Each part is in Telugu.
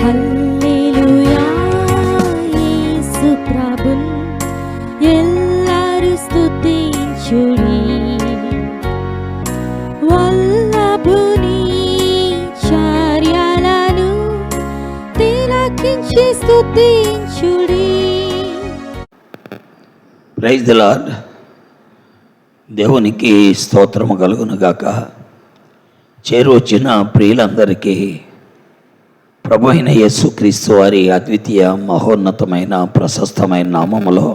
హల్లెలూయా యేసు ప్రభున్ ఎల్లరు స్తుతించుడి. వల్లభుని చర్యలను తిలకించి స్తుతించుడి. Praise the Lord. దేవునికి స్తోత్రము కలుగును గాక. చేరువచ్చిన ప్రియులందరికీ ప్రభు అయిన యేసుక్రీస్తు వారి అద్వితీయ మహోన్నతమైన ప్రశస్తమైన నామములో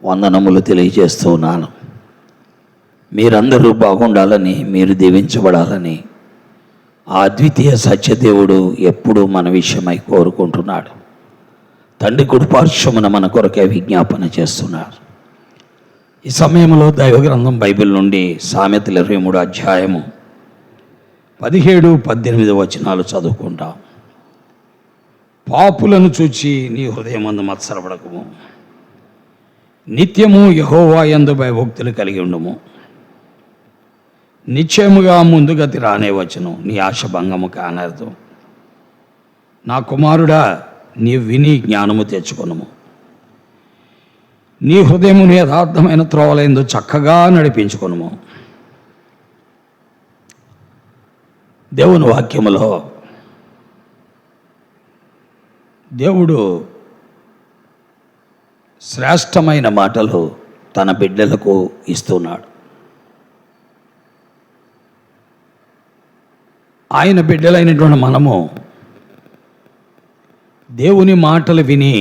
వందనములు తెలియజేస్తూ ఉన్నాను. మీరందరూ బాగుండాలని, మీరు దీవించబడాలని ఆ అద్వితీయ సత్యదేవుడు ఎప్పుడూ మన విషయమై కోరుకుంటున్నాడు. తండ్రి కుడి పార్శ్వమున మన కొరకే విజ్ఞాపన చేస్తున్నారు. ఈ సమయంలో దైవగ్రంథం బైబిల్ నుండి సామెతల 23 అధ్యాయము 17-18 వచనాలు చదువుకుంటాం. పాపులను చూచి నీ హృదయమందు మత్సరపడకము, నిత్యము యెహోవా యందు భయభక్తులు కలిగి ఉండుము. నిశ్చయముగా ముందుగతి రానే వచ్చును, నీ ఆశ భంగము కానరదు. నా కుమారుడా, నీ విని జ్ఞానము తెచ్చుకొనుము. నీ హృదయమును యథార్థమైన త్రోవలందు చక్కగా నడిపించుకొనుము. దేవుని వాక్యములో దేవుడు శ్రేష్టమైన మాటలు తన బిడ్డలకు ఇస్తున్నాడు. ఆయన బిడ్డలైనటువంటి మనము దేవుని మాటలు విని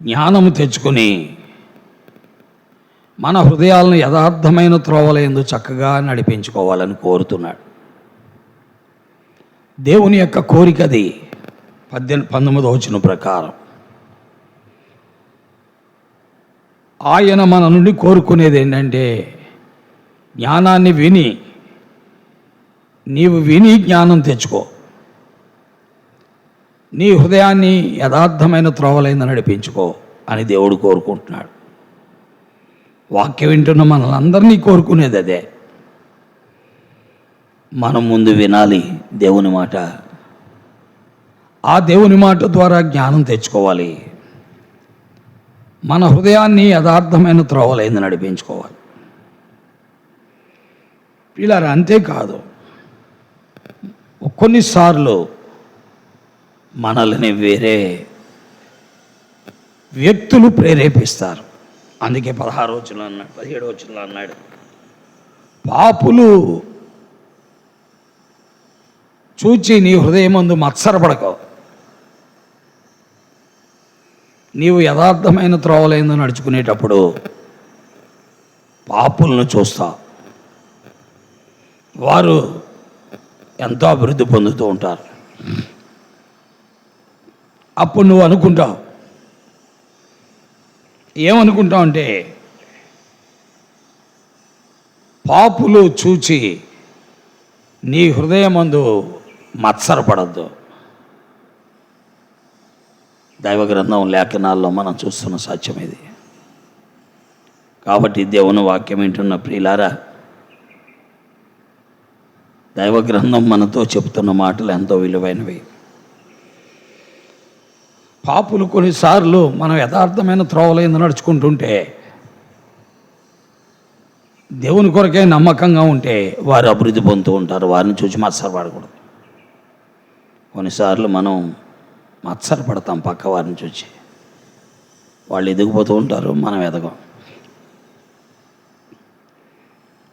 జ్ఞానము తెచ్చుకొని మన హృదయాలను యథార్థమైన త్రోవలందు చక్కగా నడిపించుకోవాలని కోరుతున్నాడు. దేవుని యొక్క కోరికది 19వ వచనం ప్రకారం ఆయన మన నుండి కోరుకునేది ఏంటంటే, జ్ఞానాన్ని విని నీవు విని జ్ఞానం తెచ్చుకో, నీ హృదయాన్ని యథార్థమైన త్రోవలైంద నడిపించుకో అని దేవుడు కోరుకుంటున్నాడు. వాక్యం వింటున్న మనల్ని అందరినీ కోరుకునేది అదే. మనం ముందు వినాలి దేవుని మాట. ఆ దేవుని మాట ద్వారా జ్ఞానం తెచ్చుకోవాలి. మన హృదయాన్ని యథార్థమైన త్రోవలైంద నడిపించుకోవాలి. ఇలా అంతేకాదు, కొన్నిసార్లు మనల్ని వేరే వ్యక్తులు ప్రేరేపిస్తారు. అందుకే 16వ వచనంలో అన్నాడు, 17వ వచనంలో అన్నాడు, పాపులు చూచి నీ హృదయమందు మత్సరపడకో, నీవు యథార్థమైన త్రోవలందు నడుచుకునేటప్పుడు పాపులను చూస్తావు. వారు ఎంతో అభివృద్ధి పొందుతూ ఉంటారు. అప్పుడు నువ్వు అనుకుంటావు, ఏమనుకుంటావు అంటే, పాపులు చూచి నీ హృదయమందు మత్సరపడద్దు. దైవగ్రంథం లేఖనాల్లో మనం చూస్తున్న సత్యం ఇది. కాబట్టి దేవుని వాక్యం వింటున్న ప్రియులారా, దైవగ్రంథం మనతో చెబుతున్న మాటలు ఎంతో విలువైనవి. పాపులు కొన్నిసార్లు మనం యథార్థమైన త్రోవలందు నడుచుకుంటుంటే, దేవుని కొరకే నమ్మకంగా ఉంటే వారు అభివృద్ధి పొందుతూ ఉంటారు. వారిని చూసి మత్సరపడకూడదు. కొన్నిసార్లు మనం మత్సరపడతాం పక్క వారిని చూసి. వాళ్ళు ఎదిగిపోతూ ఉంటారు, మనం ఎదగం.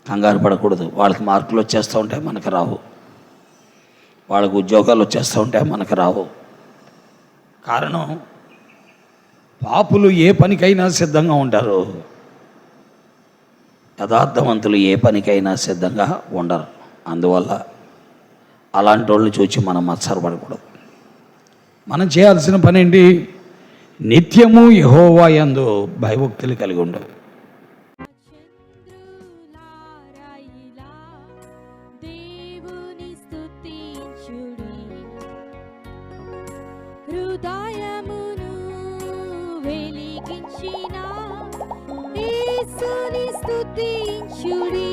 కంగారు పడకూడదు. వాళ్ళకి మార్కులు వచ్చేస్తూ ఉంటాయి, మనకు రావు. వాళ్ళకు ఉద్యోగాలు వచ్చేస్తూ ఉంటాయి, మనకు రావు. కారణం, పాపులు ఏ పనికైనా సిద్ధంగా ఉంటారు, యథార్థవంతులు ఏ పనికైనా సిద్ధంగా ఉండరు. అందువల్ల అలాంటి వాళ్ళు చూసి మనం మత్సరపడకూడదు. మనం చేయాల్సిన పని ఏంటి? నిత్యము యెహోవా యందు భయభక్తులు కలిగి ఉండవు. హృదయమును వెలిగించిన యేసుని స్తుతించుడి.